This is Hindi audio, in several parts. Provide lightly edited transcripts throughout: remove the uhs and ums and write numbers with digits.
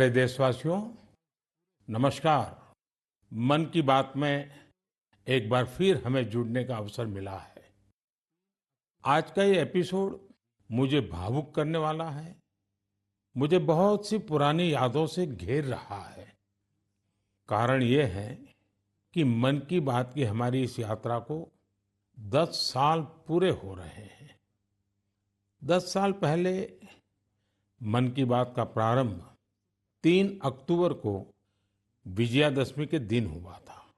प्रिय देशवासियों, नमस्कार। मन की बात में एक बार फिर हमें जुड़ने का अवसर मिला है। आज का ये एपिसोड मुझे भावुक करने वाला है। मुझे बहुत सी पुरानी यादों से घेर रहा है। कारण ये है कि मन की बात की हमारी इस यात्रा को 10 साल पूरे हो रहे हैं। 10 साल पहले मन की बात का प्रारंभ 3 अक्टूबर को विजयादशमी के दिन हुआ था।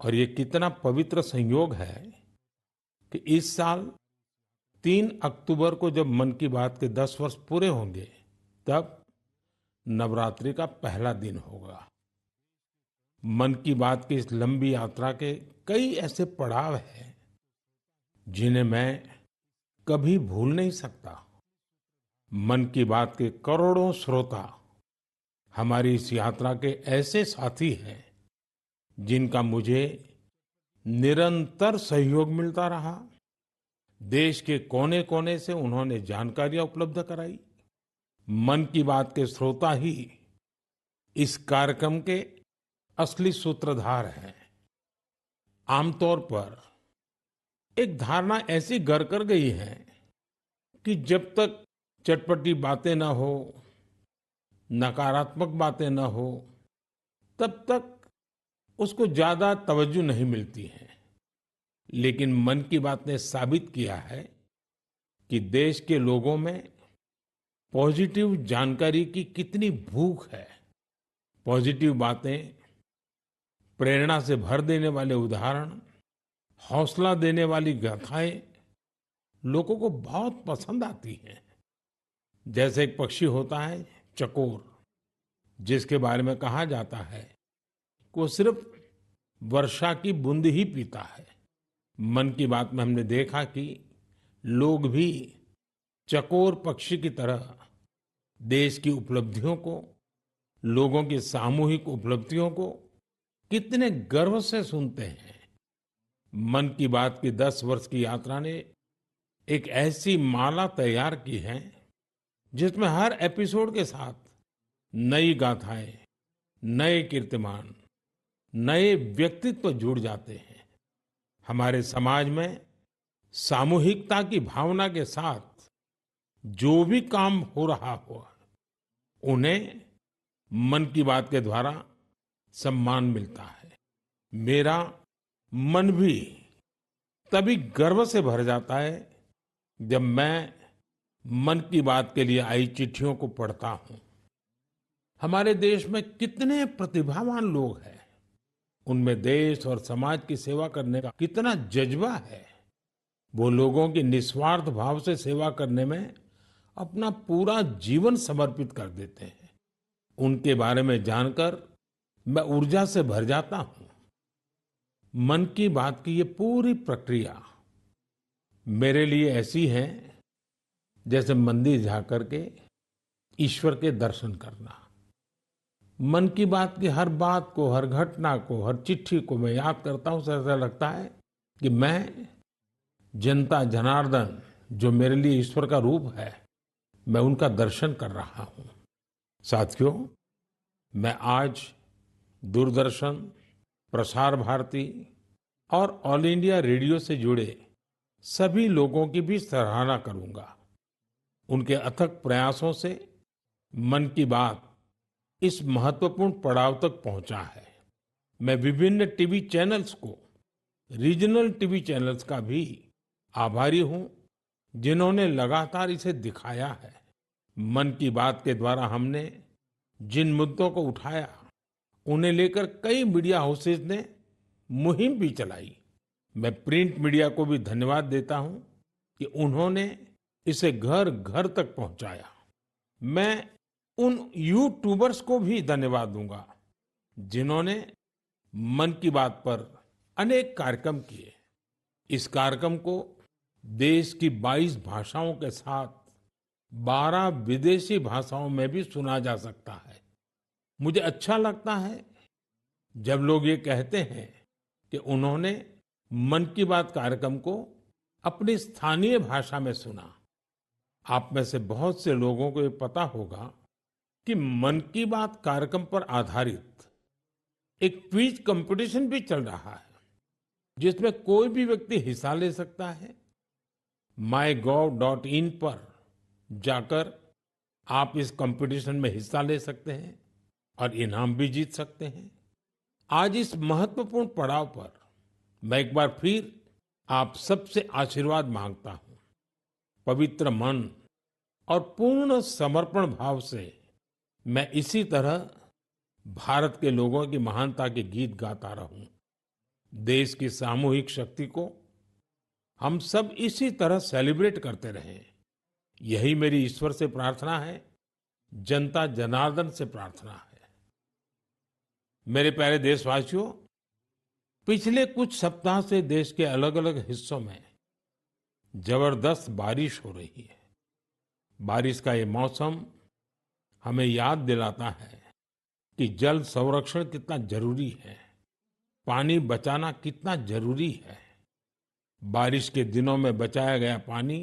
और ये कितना पवित्र संयोग है कि इस साल 3 अक्टूबर को जब मन की बात के 10 वर्ष पूरे होंगे, तब नवरात्रि का पहला दिन होगा। मन की बात की इस लंबी यात्रा के कई ऐसे पड़ाव हैं जिन्हें मैं कभी भूल नहीं सकता। मन की बात के करोड़ों श्रोता हमारी इस यात्रा के ऐसे साथी हैं जिनका मुझे निरंतर सहयोग मिलता रहा। देश के कोने कोने से उन्होंने जानकारियां उपलब्ध कराई। मन की बात के श्रोता ही इस कार्यक्रम के असली सूत्रधार हैं। आमतौर पर एक धारणा ऐसी घर कर गई है कि जब तक चटपटी बातें न हो, नकारात्मक बातें न हो, तब तक उसको ज्यादा तवज्जो नहीं मिलती है। लेकिन मन की बात ने साबित किया है कि देश के लोगों में पॉजिटिव जानकारी की कितनी भूख है। पॉजिटिव बातें, प्रेरणा से भर देने वाले उदाहरण, हौसला देने वाली गाथाएं लोगों को बहुत पसंद आती हैं। जैसे एक पक्षी होता है चकोर, जिसके बारे में कहा जाता है कि वो सिर्फ वर्षा की बूंद ही पीता है। मन की बात में हमने देखा कि लोग भी चकोर पक्षी की तरह देश की उपलब्धियों को, लोगों की सामूहिक उपलब्धियों को कितने गर्व से सुनते हैं। मन की बात की 10 वर्ष की यात्रा ने एक ऐसी माला तैयार की है जिसमें हर एपिसोड के साथ नई गाथाएं, नए कीर्तिमान, नए व्यक्तित्व जुड़ जाते हैं। हमारे समाज में सामूहिकता की भावना के साथ जो भी काम हो रहा हो, उन्हें मन की बात के द्वारा सम्मान मिलता है। मेरा मन भी तभी गर्व से भर जाता है जब मैं मन की बात के लिए आई चिट्ठियों को पढ़ता हूं। हमारे देश में कितने प्रतिभावान लोग हैं। उनमें देश और समाज की सेवा करने का कितना जज्बा है। वो लोगों की निस्वार्थ भाव से सेवा करने में अपना पूरा जीवन समर्पित कर देते हैं। उनके बारे में जानकर मैं ऊर्जा से भर जाता हूं। मन की बात की ये पूरी प्रक्रिया मेरे लिए ऐसी है जैसे मंदिर जाकर के ईश्वर के दर्शन करना। मन की बात की हर बात को, हर घटना को, हर चिट्ठी को मैं याद करता हूं, तो ऐसा लगता है कि मैं जनता जनार्दन, जो मेरे लिए ईश्वर का रूप है, मैं उनका दर्शन कर रहा हूं। साथियों, मैं आज दूरदर्शन, प्रसार भारती और ऑल इंडिया रेडियो से जुड़े सभी लोगों की भी सराहना करूंगा। उनके अथक प्रयासों से मन की बात इस महत्वपूर्ण पड़ाव तक पहुंचा है। मैं विभिन्न टीवी चैनल्स को, रीजनल टीवी चैनल्स का भी आभारी हूं, जिन्होंने लगातार इसे दिखाया है। मन की बात के द्वारा हमने जिन मुद्दों को उठाया, उन्हें लेकर कई मीडिया हाउसेज ने मुहिम भी चलाई। मैं प्रिंट मीडिया को भी धन्यवाद देता हूं कि उन्होंने इसे घर घर तक पहुंचाया। मैं उन यूट्यूबर्स को भी धन्यवाद दूंगा जिन्होंने मन की बात पर अनेक कार्यक्रम किए। इस कार्यक्रम को देश की 22 भाषाओं के साथ 12 विदेशी भाषाओं में भी सुना जा सकता है। मुझे अच्छा लगता है जब लोग ये कहते हैं कि उन्होंने मन की बात कार्यक्रम को अपनी स्थानीय भाषा में सुना। आप में से बहुत से लोगों को ये पता होगा कि मन की बात कार्यक्रम पर आधारित एक क्विज कंपटीशन भी चल रहा है जिसमें कोई भी व्यक्ति हिस्सा ले सकता है। mygov.in पर जाकर आप इस कंपटीशन में हिस्सा ले सकते हैं और इनाम भी जीत सकते हैं। आज इस महत्वपूर्ण पड़ाव पर मैं एक बार फिर आप सबसे आशीर्वाद मांगता हूं। पवित्र मन और पूर्ण समर्पण भाव से मैं इसी तरह भारत के लोगों की महानता के गीत गाता रहूं। देश की सामूहिक शक्ति को हम सब इसी तरह सेलिब्रेट करते रहें, यही मेरी ईश्वर से प्रार्थना है, जनता जनार्दन से प्रार्थना है। मेरे प्यारे देशवासियों, पिछले कुछ सप्ताह से देश के अलग अलग हिस्सों में जबरदस्त बारिश हो रही है। बारिश का ये मौसम हमें याद दिलाता है कि जल संरक्षण कितना जरूरी है, पानी बचाना कितना जरूरी है। बारिश के दिनों में बचाया गया पानी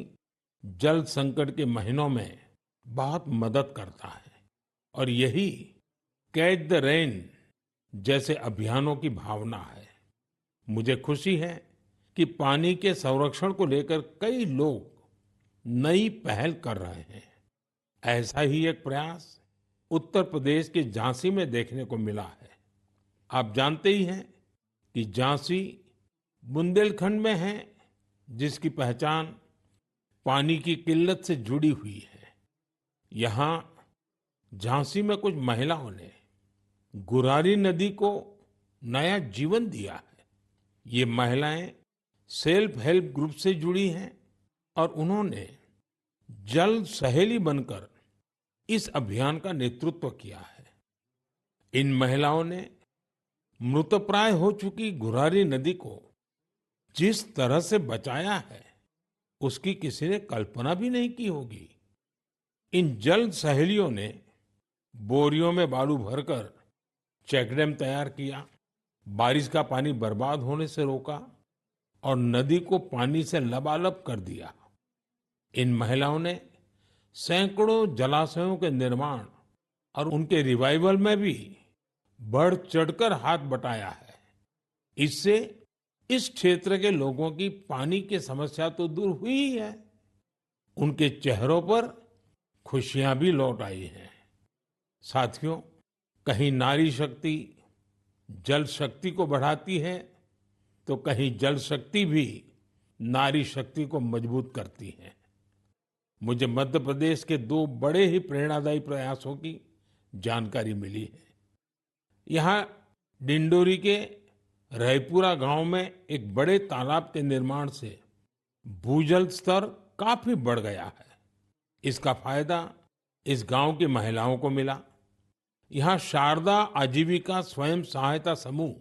जल संकट के महीनों में बहुत मदद करता है और यही कैच द रेन जैसे अभियानों की भावना है। मुझे खुशी है कि पानी के संरक्षण को लेकर कई लोग नई पहल कर रहे हैं। ऐसा ही एक प्रयास उत्तर प्रदेश के झांसी में देखने को मिला है। आप जानते ही हैं कि झांसी बुंदेलखंड में है, जिसकी पहचान पानी की किल्लत से जुड़ी हुई है। यहाँ झांसी में कुछ महिलाओं ने गुरारी नदी को नया जीवन दिया है। ये महिलाएं सेल्फ हेल्प ग्रुप से जुड़ी हैं और उन्होंने जल सहेली बनकर इस अभियान का नेतृत्व किया है। इन महिलाओं ने मृतप्राय हो चुकी गुरारी नदी को जिस तरह से बचाया है, उसकी किसी ने कल्पना भी नहीं की होगी। इन जल सहेलियों ने बोरियों में बालू भरकर चेकडैम तैयार किया, बारिश का पानी बर्बाद होने से रोका और नदी को पानी से लबालब कर दिया। इन महिलाओं ने सैकड़ों जलाशयों के निर्माण और उनके रिवाइवल में भी बढ़ चढ़कर हाथ बटाया है। इससे इस क्षेत्र के लोगों की पानी की समस्या तो दूर हुई ही है, उनके चेहरों पर खुशियां भी लौट आई हैं। साथियों, कहीं नारी शक्ति जल शक्ति को बढ़ाती है तो कहीं जल शक्ति भी नारी शक्ति को मजबूत करती है। मुझे मध्य प्रदेश के दो बड़े ही प्रेरणादायी प्रयासों की जानकारी मिली है। यहाँ डिंडोरी के रायपुरा गांव में एक बड़े तालाब के निर्माण से भूजल स्तर काफी बढ़ गया है। इसका फायदा इस गांव की महिलाओं को मिला। यहाँ शारदा आजीविका स्वयं सहायता समूह,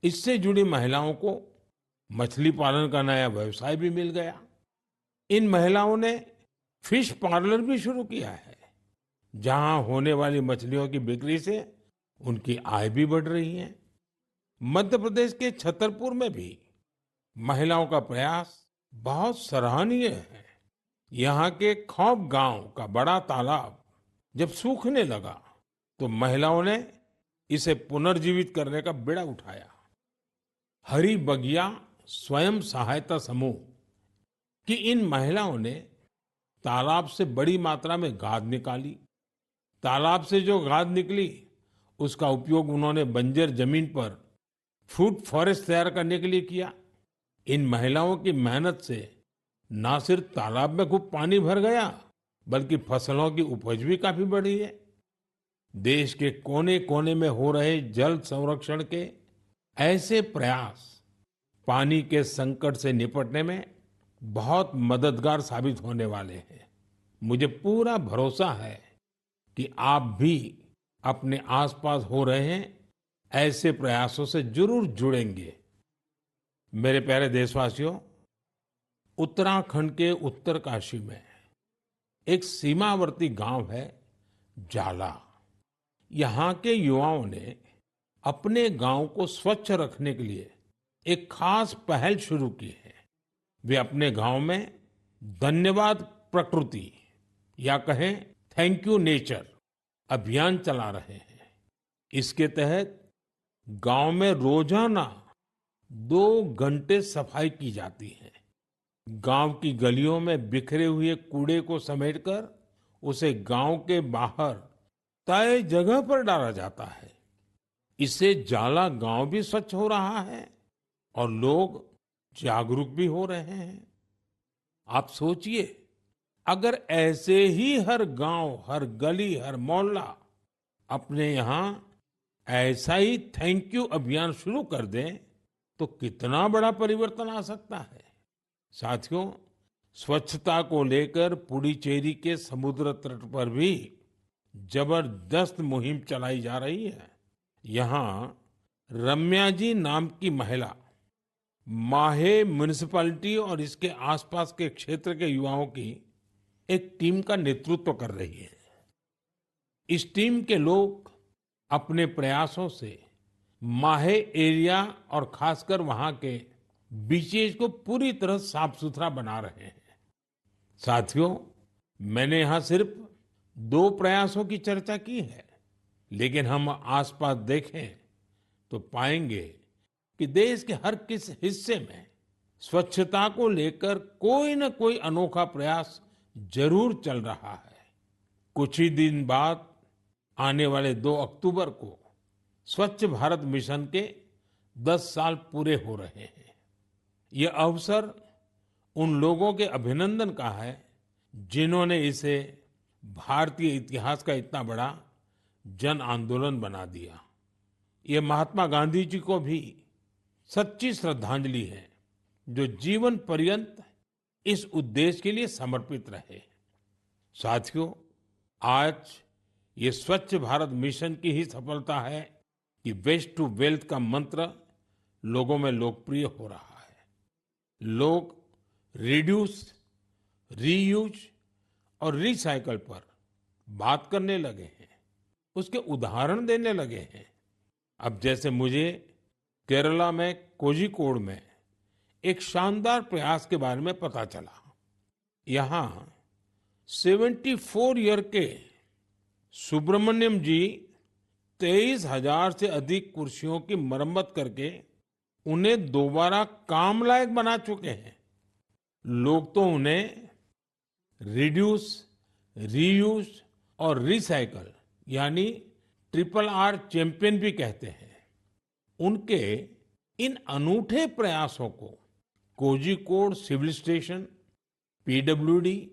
इससे जुड़ी महिलाओं को मछली पालन का नया व्यवसाय भी मिल गया। इन महिलाओं ने फिश पार्लर भी शुरू किया है, जहां होने वाली मछलियों की बिक्री से उनकी आय भी बढ़ रही है। मध्य प्रदेश के छतरपुर में भी महिलाओं का प्रयास बहुत सराहनीय है। यहाँ के खौब गांव का बड़ा तालाब जब सूखने लगा तो महिलाओं ने इसे पुनर्जीवित करने का बीड़ा उठाया। हरी बगिया स्वयं सहायता समूह की इन महिलाओं ने तालाब से बड़ी मात्रा में गाद निकाली। तालाब से जो गाद निकली उसका उपयोग उन्होंने बंजर जमीन पर फूड फॉरेस्ट तैयार करने के लिए किया। इन महिलाओं की मेहनत से न सिर्फ तालाब में खूब पानी भर गया, बल्कि फसलों की उपज भी काफी बढ़ी है। देश के कोने कोने में हो रहे जल संरक्षण के ऐसे प्रयास पानी के संकट से निपटने में बहुत मददगार साबित होने वाले हैं। मुझे पूरा भरोसा है कि आप भी अपने आसपास हो रहे हैं ऐसे प्रयासों से जरूर जुड़ेंगे। मेरे प्यारे देशवासियों, उत्तराखंड के उत्तरकाशी में एक सीमावर्ती गांव है जाला। यहाँ के युवाओं ने अपने गांव को स्वच्छ रखने के लिए एक खास पहल शुरू की है। वे अपने गांव में धन्यवाद प्रकृति या कहें थैंक यू नेचर अभियान चला रहे हैं। इसके तहत गांव में रोजाना 2 घंटे सफाई की जाती है। गांव की गलियों में बिखरे हुए कूड़े को समेटकर उसे गांव के बाहर तय जगह पर डाला जाता है। इससे जाला गांव भी स्वच्छ हो रहा है और लोग जागरूक भी हो रहे हैं। आप सोचिए, अगर ऐसे ही हर गांव, हर गली, हर मोहल्ला अपने यहाँ ऐसा ही थैंक यू अभियान शुरू कर दें, तो कितना बड़ा परिवर्तन आ सकता है। साथियों, स्वच्छता को लेकर पुडुचेरी के समुद्र तट पर भी जबरदस्त मुहिम चलाई जा रही है। यहाँ रम्या जी नाम की महिला माहे म्युनिसिपैलिटी और इसके आसपास के क्षेत्र के युवाओं की एक टीम का नेतृत्व कर रही है। इस टीम के लोग अपने प्रयासों से माहे एरिया और खासकर वहां के बीचेस को पूरी तरह साफ सुथरा बना रहे हैं। साथियों, मैंने यहाँ सिर्फ 2 प्रयासों की चर्चा की है, लेकिन हम आसपास देखें तो पाएंगे कि देश के हर किस हिस्से में स्वच्छता को लेकर कोई न कोई अनोखा प्रयास जरूर चल रहा है। कुछ ही दिन बाद आने वाले 2 अक्टूबर को स्वच्छ भारत मिशन के 10 साल पूरे हो रहे हैं। ये अवसर उन लोगों के अभिनंदन का है जिन्होंने इसे भारतीय इतिहास का इतना बड़ा जन आंदोलन बना दिया। ये महात्मा गांधी जी को भी सच्ची श्रद्धांजलि है, जो जीवन पर्यंत इस उद्देश्य के लिए समर्पित रहे। साथियों, आज ये स्वच्छ भारत मिशन की ही सफलता है कि वेस्ट टू वेल्थ का मंत्र लोगों में लोकप्रिय हो रहा है। लोग रिड्यूस, रीयूज और रिसाइकल पर बात करने लगे हैं, उसके उदाहरण देने लगे हैं। अब जैसे मुझे केरला में कोझिकोड में एक शानदार प्रयास के बारे में पता चला। यहाँ 74 ईयर के सुब्रमण्यम जी 23,000 से अधिक कुर्सियों की मरम्मत करके उन्हें दोबारा काम लायक बना चुके हैं। लोग तो उन्हें रिड्यूस, रीयूज और रिसाइकल यानी RRR चैंपियन भी कहते हैं। उनके इन अनूठे प्रयासों को कोझिकोड सिविल स्टेशन, पीडब्ल्यूडी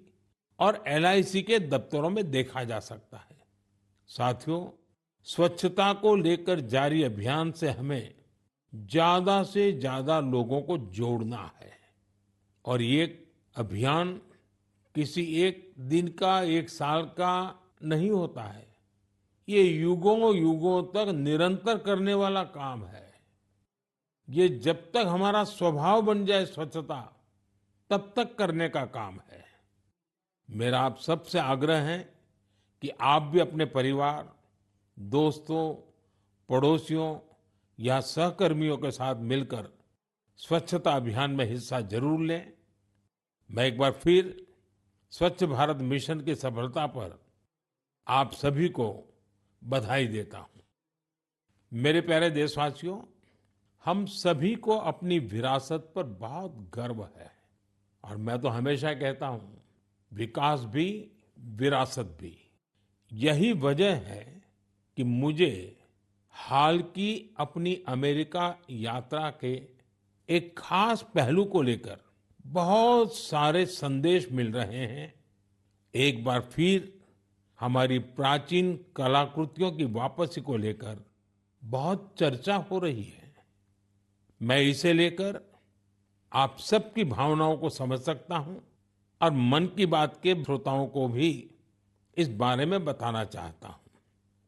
और LIC के दफ्तरों में देखा जा सकता है। साथियों, स्वच्छता को लेकर जारी अभियान से हमें ज्यादा से ज्यादा लोगों को जोड़ना है। और ये अभियान किसी एक दिन का, एक साल का नहीं होता है। ये युगों युगों तक निरंतर करने वाला काम है। ये जब तक हमारा स्वभाव बन जाए स्वच्छता, तब तक करने का काम है। मेरा आप सबसे आग्रह है कि आप भी अपने परिवार, दोस्तों, पड़ोसियों या सहकर्मियों के साथ मिलकर स्वच्छता अभियान में हिस्सा जरूर लें। मैं एक बार फिर स्वच्छ भारत मिशन की सफलता पर आप सभी को बधाई देता हूं। मेरे प्यारे देशवासियों, हम सभी को अपनी विरासत पर बहुत गर्व है और मैं तो हमेशा कहता हूं, विकास भी, विरासत भी। यही वजह है कि मुझे हाल की अपनी अमेरिका यात्रा के एक खास पहलू को लेकर बहुत सारे संदेश मिल रहे हैं। एक बार फिर हमारी प्राचीन कलाकृतियों की वापसी को लेकर बहुत चर्चा हो रही है। मैं इसे लेकर आप सबकी भावनाओं को समझ सकता हूं और मन की बात के श्रोताओं को भी इस बारे में बताना चाहता हूं।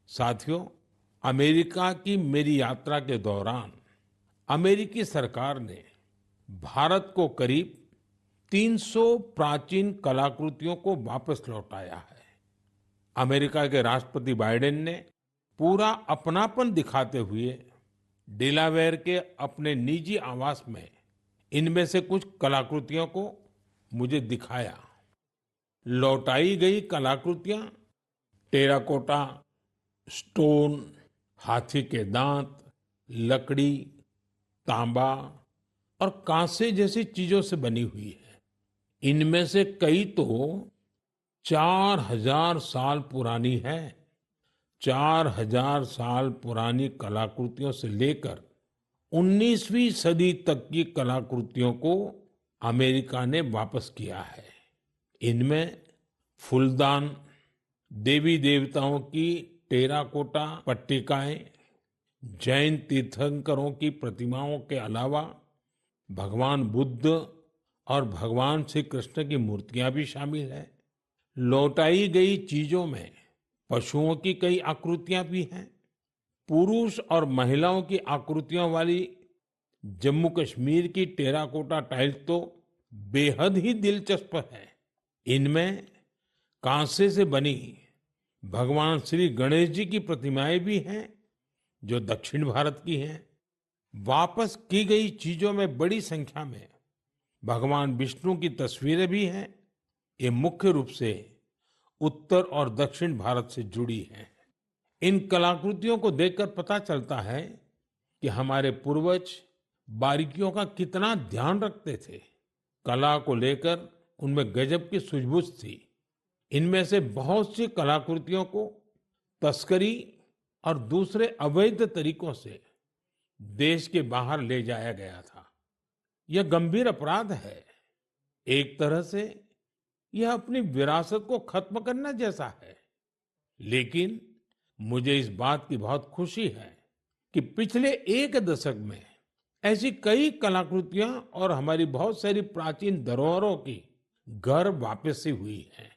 साथियों, अमेरिका की मेरी यात्रा के दौरान अमेरिकी सरकार ने भारत को करीब 300 प्राचीन कलाकृतियों को वापस लौटाया है। अमेरिका के राष्ट्रपति बाइडेन ने पूरा अपनापन दिखाते हुए डेलावेयर के अपने निजी आवास में इनमें से कुछ कलाकृतियों को मुझे दिखाया। लौटाई गई कलाकृतियां टेराकोटा, स्टोन, हाथी के दांत, लकड़ी, तांबा और कांसे जैसी चीजों से बनी हुई है। इनमें से कई तो 4000 साल पुरानी है। 4000 साल पुरानी कलाकृतियों से लेकर 19वीं सदी तक की कलाकृतियों को अमेरिका ने वापस किया है। इनमें फूलदान, देवी देवताओं की टेराकोटा पट्टिकाएं, जैन तीर्थंकरों की प्रतिमाओं के अलावा भगवान बुद्ध और भगवान श्री कृष्ण की मूर्तियां भी शामिल है। लौटाई गई चीजों में पशुओं की कई आकृतियां भी हैं। पुरुष और महिलाओं की आकृतियों वाली जम्मू कश्मीर की टेराकोटा टाइल्स तो बेहद ही दिलचस्प है। इनमें कांसे से बनी भगवान श्री गणेश जी की प्रतिमाएं भी हैं, जो दक्षिण भारत की हैं। वापस की गई चीजों में बड़ी संख्या में भगवान विष्णु की तस्वीरें भी हैं। ये मुख्य रूप से उत्तर और दक्षिण भारत से जुड़ी हैं। इन कलाकृतियों को देखकर पता चलता है कि हमारे पूर्वज बारीकियों का कितना ध्यान रखते थे। कला को लेकर उनमें गजब की सूझबूझ थी। इनमें से बहुत सी कलाकृतियों को तस्करी और दूसरे अवैध तरीकों से देश के बाहर ले जाया गया था। यह गंभीर अपराध है। एक तरह से यह अपनी विरासत को खत्म करना जैसा है। लेकिन मुझे इस बात की बहुत खुशी है कि पिछले एक दशक में ऐसी कई कलाकृतियां और हमारी बहुत सारी प्राचीन धरोहरों की घर वापसी हुई है।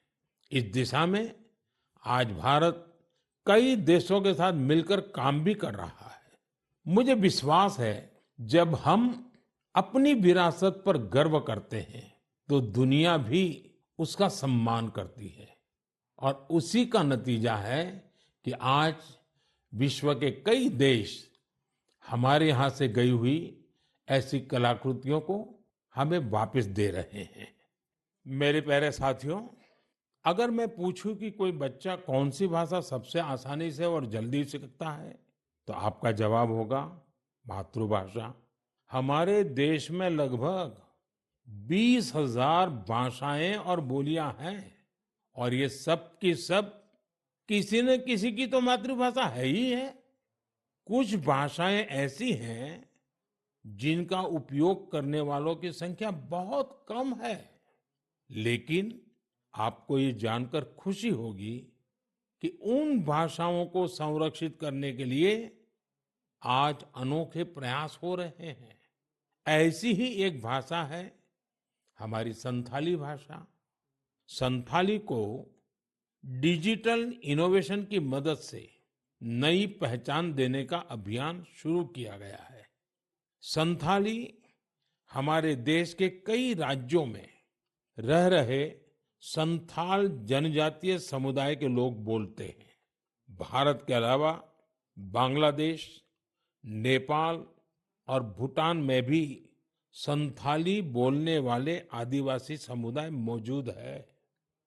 इस दिशा में आज भारत कई देशों के साथ मिलकर काम भी कर रहा है। मुझे विश्वास है, जब हम अपनी विरासत पर गर्व करते हैं तो दुनिया भी उसका सम्मान करती है। और उसी का नतीजा है कि आज विश्व के कई देश हमारे यहाँ से गई हुई ऐसी कलाकृतियों को हमें वापस दे रहे हैं। मेरे प्यारे साथियों, अगर मैं पूछूं कि कोई बच्चा कौन सी भाषा सबसे आसानी से और जल्दी सीखता है, तो आपका जवाब होगा मातृभाषा। हमारे देश में लगभग 20,000 भाषाएं और बोलियां हैं, और ये सब की सब किसी न किसी की तो मातृभाषा है ही है। कुछ भाषाएं ऐसी हैं जिनका उपयोग करने वालों की संख्या बहुत कम है। लेकिन आपको ये जानकर खुशी होगी कि उन भाषाओं को संरक्षित करने के लिए आज अनोखे प्रयास हो रहे हैं। ऐसी ही एक भाषा है हमारी संथाली भाषा। संथाली को डिजिटल इनोवेशन की मदद से नई पहचान देने का अभियान शुरू किया गया है। संथाली हमारे देश के कई राज्यों में रह रहे संथाल जनजातीय समुदाय के लोग बोलते हैं। भारत के अलावा बांग्लादेश, नेपाल और भूटान में भी संथाली बोलने वाले आदिवासी समुदाय मौजूद है।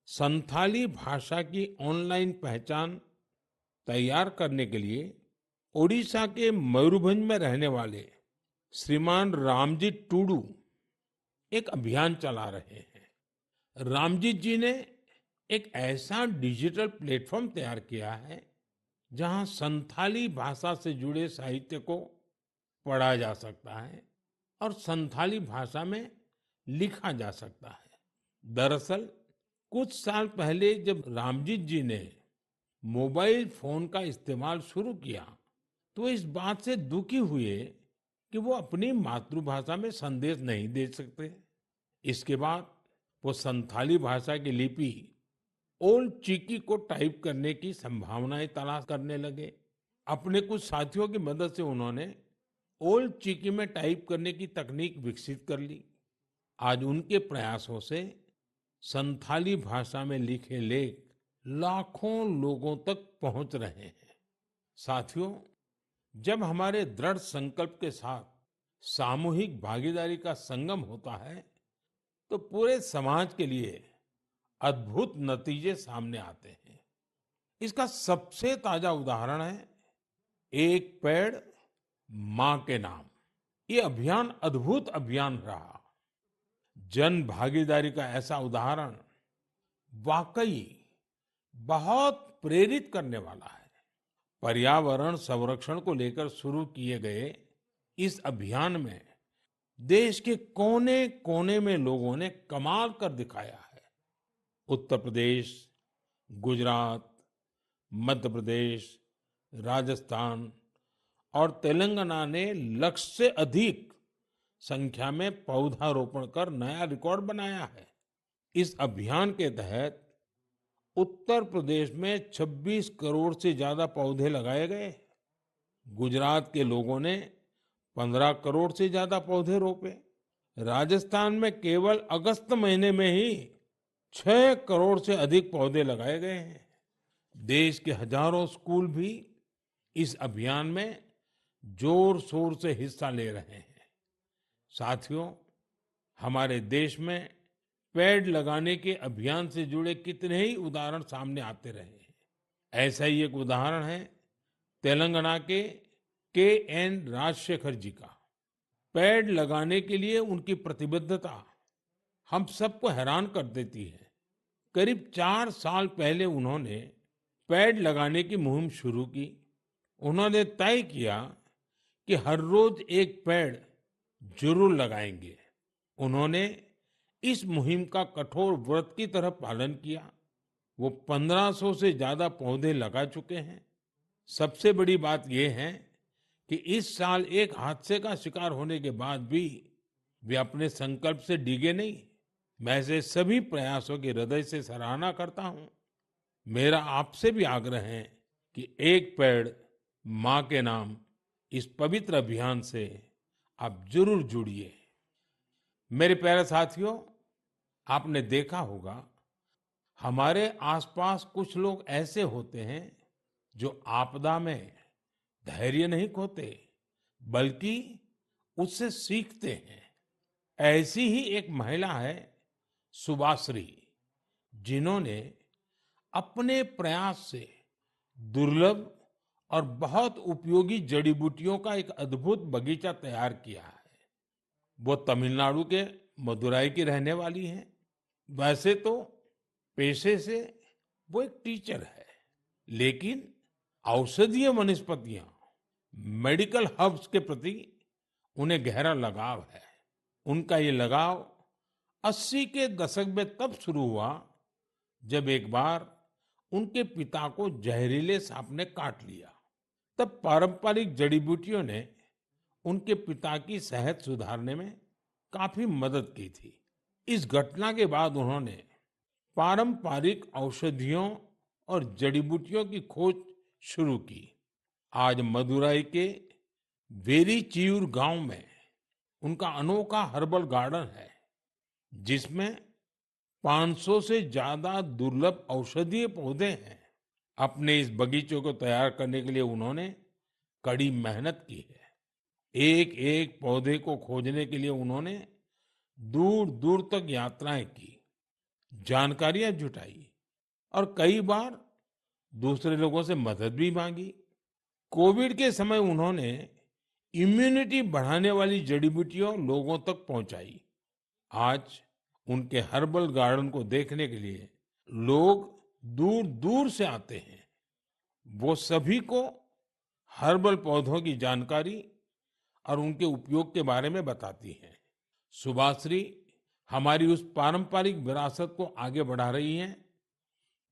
संथाली भाषा की ऑनलाइन पहचान तैयार करने के लिए ओडिशा के मयूरभंज में रहने वाले श्रीमान रामजी टूडू एक अभियान चला रहे हैं। रामजीत जी ने एक ऐसा डिजिटल प्लेटफॉर्म तैयार किया है जहां संथाली भाषा से जुड़े साहित्य को पढ़ा जा सकता है और संथाली भाषा में लिखा जा सकता है। दरअसल कुछ साल पहले जब रामजीत जी ने मोबाइल फोन का इस्तेमाल शुरू किया, तो इस बात से दुखी हुए कि वो अपनी मातृभाषा में संदेश नहीं दे सकते। इसके बाद वो संथाली भाषा की लिपि ओल्ड चिकी को टाइप करने की संभावनाएं तलाश करने लगे। अपने कुछ साथियों की मदद से उन्होंने ओल्ड चिकी में टाइप करने की तकनीक विकसित कर ली। आज उनके प्रयासों से संथाली भाषा में लिखे लेख लाखों लोगों तक पहुंच रहे हैं। साथियों, जब हमारे दृढ़ संकल्प के साथ सामूहिक भागीदारी का संगम होता है, तो पूरे समाज के लिए अद्भुत नतीजे सामने आते हैं। इसका सबसे ताजा उदाहरण है एक पेड़ मां के नाम। ये अभियान अद्भुत अभियान रहा। जन भागीदारी का ऐसा उदाहरण वाकई बहुत प्रेरित करने वाला है। पर्यावरण संरक्षण को लेकर शुरू किए गए इस अभियान में देश के कोने कोने में लोगों ने कमाल कर दिखाया है। उत्तर प्रदेश, गुजरात, मध्य प्रदेश, राजस्थान और तेलंगाना ने लक्ष्य से अधिक संख्या में पौधारोपण कर नया रिकॉर्ड बनाया है। इस अभियान के तहत उत्तर प्रदेश में 26 करोड़ से ज्यादा पौधे लगाए गए। गुजरात के लोगों ने 15 करोड़ से ज्यादा पौधे रोपे। राजस्थान में केवल अगस्त महीने में ही 6 करोड़ से अधिक पौधे लगाए गए हैं। देश के हजारों स्कूल भी इस अभियान में जोर शोर से हिस्सा ले रहे हैं। साथियों, हमारे देश में पेड़ लगाने के अभियान से जुड़े कितने ही उदाहरण सामने आते रहे हैं। ऐसा ही एक उदाहरण है तेलंगाना के एन राजशेखर जी का। पेड़ लगाने के लिए उनकी प्रतिबद्धता हम सबको हैरान कर देती है। करीब 4 साल पहले उन्होंने पेड़ लगाने की मुहिम शुरू की। उन्होंने तय किया कि हर रोज एक पेड़ जरूर लगाएंगे। उन्होंने इस मुहिम का कठोर व्रत की तरह पालन किया। वो 1500 से ज्यादा पौधे लगा चुके हैं। सबसे बड़ी बात यह है कि इस साल एक हादसे का शिकार होने के बाद भी वे अपने संकल्प से डिगे नहीं। मैं ऐसे सभी प्रयासों की हृदय से सराहना करता हूं। मेरा आपसे भी आग्रह है कि एक पेड़ मां के नाम इस पवित्र अभियान से आप जरूर जुड़िए। मेरे प्यारे साथियों, आपने देखा होगा हमारे आसपास कुछ लोग ऐसे होते हैं जो आपदा में धैर्य नहीं खोते बल्कि उससे सीखते हैं। ऐसी ही एक महिला है सुभाश्री, जिन्होंने अपने प्रयास से दुर्लभ और बहुत उपयोगी जड़ी बूटियों का एक अद्भुत बगीचा तैयार किया है। वो तमिलनाडु के मदुराई की रहने वाली हैं। वैसे तो पेशे से वो एक टीचर है, लेकिन औषधीय वनस्पतियां, मेडिकल हर्ब्स के प्रति उन्हें गहरा लगाव है। उनका ये लगाव 80 के दशक में तब शुरू हुआ जब एक बार उनके पिता को जहरीले सांप ने काट लिया। तब पारंपरिक जड़ी बूटियों ने उनके पिता की सेहत सुधारने में काफी मदद की थी। इस घटना के बाद उन्होंने पारंपरिक औषधियों और जड़ी बूटियों की खोज शुरू की। आज मदुराई के वेरीचियूर गांव में उनका अनोखा हर्बल गार्डन है, जिसमें 500 से ज्यादा दुर्लभ औषधीय पौधे हैं। अपने इस बगीचे को तैयार करने के लिए उन्होंने कड़ी मेहनत की है। एक एक पौधे को खोजने के लिए उन्होंने दूर दूर तक यात्राएं की, जानकारियां जुटाई और कई बार दूसरे लोगों से मदद भी मांगी। कोविड के समय उन्होंने इम्यूनिटी बढ़ाने वाली जड़ी बूटियां लोगों तक पहुंचाई। आज उनके हर्बल गार्डन को देखने के लिए लोग दूर दूर से आते हैं। वो सभी को हर्बल पौधों की जानकारी और उनके उपयोग के बारे में बताती हैं। सुभाश्री हमारी उस पारंपरिक विरासत को आगे बढ़ा रही हैं,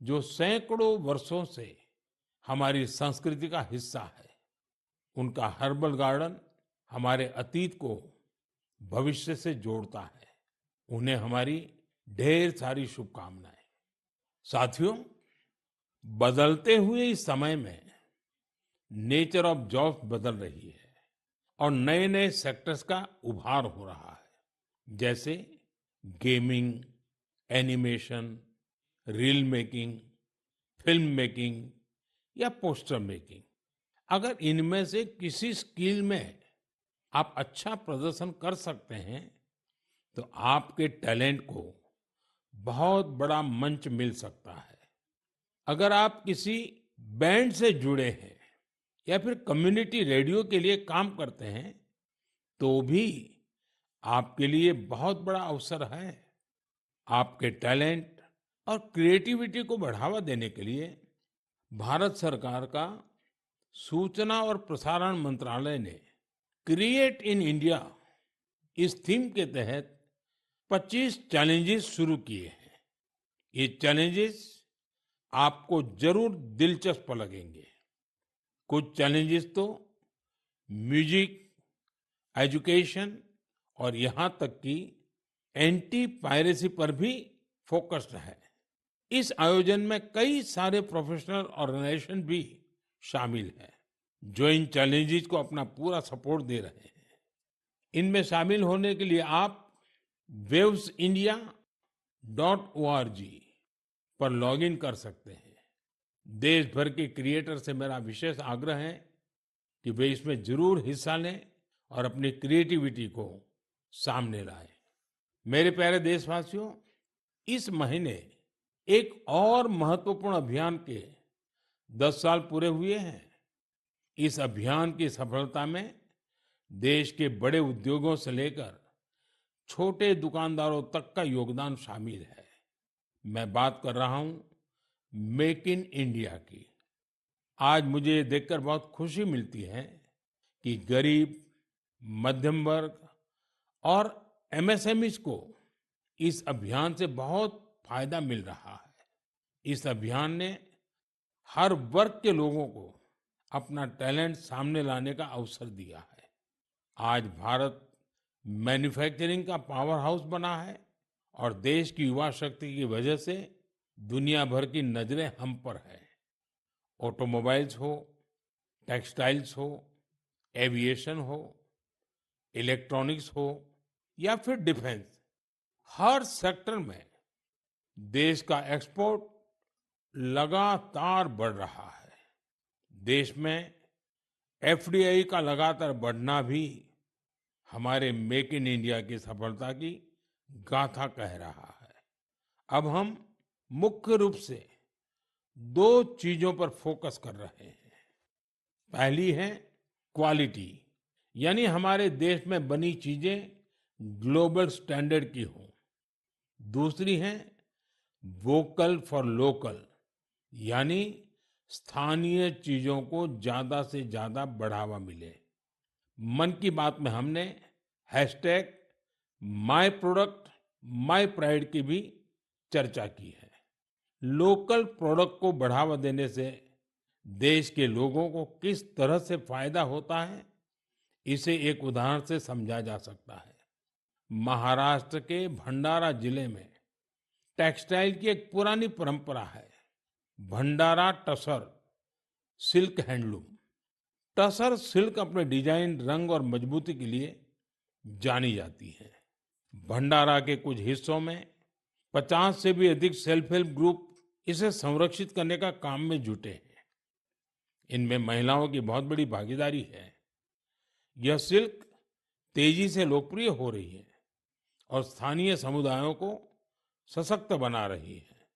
जो सैकड़ों वर्षों से हमारी संस्कृति का हिस्सा है। उनका हर्बल गार्डन हमारे अतीत को भविष्य से जोड़ता है। उन्हें हमारी ढेर सारी शुभकामनाएं। साथियों, बदलते हुए इस समय में नेचर ऑफ जॉब्स बदल रही है और नए नए सेक्टर्स का उभार हो रहा है, जैसे gaming, animation, reel making, film making या पोस्टर मेकिंग। अगर इनमें से किसी स्किल में आप अच्छा प्रदर्शन कर सकते हैं तो आपके टैलेंट को बहुत बड़ा मंच मिल सकता है। अगर आप किसी बैंड से जुड़े हैं या फिर कम्युनिटी रेडियो के लिए काम करते हैं, तो भी आपके लिए बहुत बड़ा अवसर है। आपके टैलेंट और क्रिएटिविटी को बढ़ावा देने के लिए भारत सरकार का सूचना और प्रसारण मंत्रालय ने क्रिएट इन इंडिया इस थीम के तहत 25 चैलेंजेस शुरू किए हैं। ये चैलेंजेस आपको जरूर दिलचस्प लगेंगे। कुछ चैलेंजेस तो म्यूजिक, एजुकेशन और यहाँ तक कि एंटी पायरेसी पर भी फोकस्ड है। इस आयोजन में कई सारे प्रोफेशनल ऑर्गेनाइजेशन भी शामिल हैं, जो इन चैलेंजेस को अपना पूरा सपोर्ट दे रहे हैं। इनमें शामिल होने के लिए आप wavesindia.org पर लॉगिन कर सकते हैं। देश भर के क्रिएटर से मेरा विशेष आग्रह है कि वे इसमें जरूर हिस्सा लें और अपनी क्रिएटिविटी को सामने लाएं। मेरे प्यारे देशवासियों, इस महीने एक और महत्वपूर्ण अभियान के 10 साल पूरे हुए हैं। इस अभियान की सफलता में देश के बड़े उद्योगों से लेकर छोटे दुकानदारों तक का योगदान शामिल है। मैं बात कर रहा हूं मेक इन इंडिया की। आज मुझे ये देखकर बहुत खुशी मिलती है कि गरीब, मध्यम वर्ग और एमएसएमईज को इस अभियान से बहुत फायदा मिल रहा है। इस अभियान ने हर वर्ग के लोगों को अपना टैलेंट सामने लाने का अवसर दिया है। आज भारत मैन्युफैक्चरिंग का पावर हाउस बना है और देश की युवा शक्ति की वजह से दुनिया भर की नजरें हम पर है। ऑटोमोबाइल्स हो, टेक्सटाइल्स हो, एविएशन हो, इलेक्ट्रॉनिक्स हो या फिर डिफेंस, हर सेक्टर में देश का एक्सपोर्ट लगातार बढ़ रहा है। देश में एफडीआई का लगातार बढ़ना भी हमारे मेक इन इंडिया की सफलता की गाथा कह रहा है। अब हम मुख्य रूप से दो चीजों पर फोकस कर रहे हैं। पहली है क्वालिटी, यानी हमारे देश में बनी चीजें ग्लोबल स्टैंडर्ड की हों। दूसरी है वोकल फॉर लोकल, यानी स्थानीय चीजों को ज्यादा से ज्यादा बढ़ावा मिले। मन की बात में हमने hashtag my product my pride की भी चर्चा की है। लोकल प्रोडक्ट को बढ़ावा देने से देश के लोगों को किस तरह से फायदा होता है, इसे एक उदाहरण से समझा जा सकता है। महाराष्ट्र के भंडारा जिले में टेक्सटाइल की एक पुरानी परंपरा है, Bhandara tussar silk handloom. Tussar silk अपने डिजाइन, रंग और मजबूती के लिए जानी जाती है। भंडारा के कुछ हिस्सों में 50 से भी अधिक सेल्फ हेल्प ग्रुप इसे संरक्षित करने का काम में जुटे हैं। इनमें महिलाओं की बहुत बड़ी भागीदारी है। यह सिल्क तेजी से लोकप्रिय हो रही है और स्थानीय समुदायों को सशक्त बना रही है।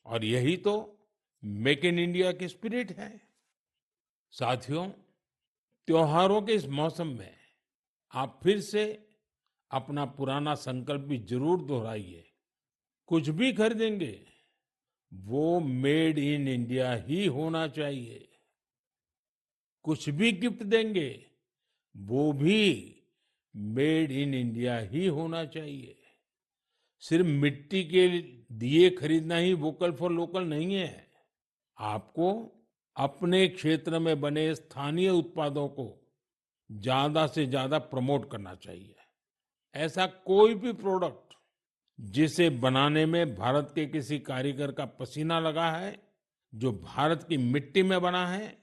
और यही तो मेक इन इंडिया की स्पिरिट है। साथियों, त्योहारों के इस मौसम में आप फिर से अपना पुराना संकल्प भी जरूर दोहराइए। कुछ भी खरीदेंगे, वो मेड इन इंडिया ही होना चाहिए। कुछ भी गिफ्ट देंगे, वो भी मेड इन इंडिया ही होना चाहिए। सिर्फ मिट्टी के दिए खरीदना ही वोकल फॉर लोकल नहीं है। आपको अपने क्षेत्र में बने स्थानीय उत्पादों को ज्यादा से ज्यादा प्रमोट करना चाहिए। ऐसा कोई भी प्रोडक्ट जिसे बनाने में भारत के किसी कारीगर का पसीना लगा है, जो भारत की मिट्टी में बना है,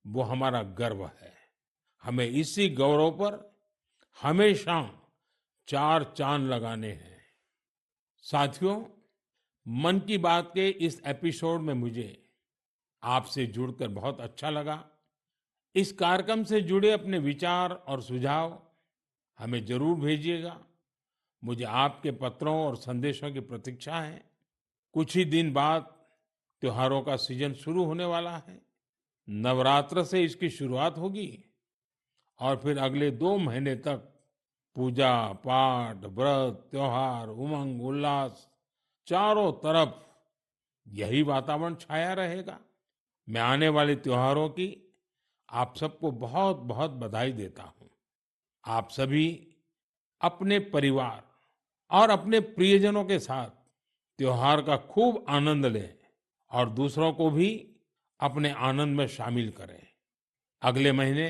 वो हमारा गर्व है। हमें इसी गौरव पर हमेशा चार चांद लगाने हैं। साथियों, मन की बात के इस एपिसोड में मुझे आपसे जुड़कर बहुत अच्छा लगा। इस कार्यक्रम से जुड़े अपने विचार और सुझाव हमें जरूर भेजिएगा। मुझे आपके पत्रों और संदेशों की प्रतीक्षा है। कुछ ही दिन बाद त्योहारों का सीजन शुरू होने वाला है। नवरात्र से इसकी शुरुआत होगी और फिर अगले 2 महीने तक पूजा पाठ, व्रत, त्योहार, उमंग उल्लास, चारों तरफ यही वातावरण छाया रहेगा। मैं आने वाले त्योहारों की आप सबको बहुत बहुत बधाई देता हूँ। आप सभी अपने परिवार और अपने प्रियजनों के साथ त्योहार का खूब आनंद लें और दूसरों को भी अपने आनंद में शामिल करें। अगले महीने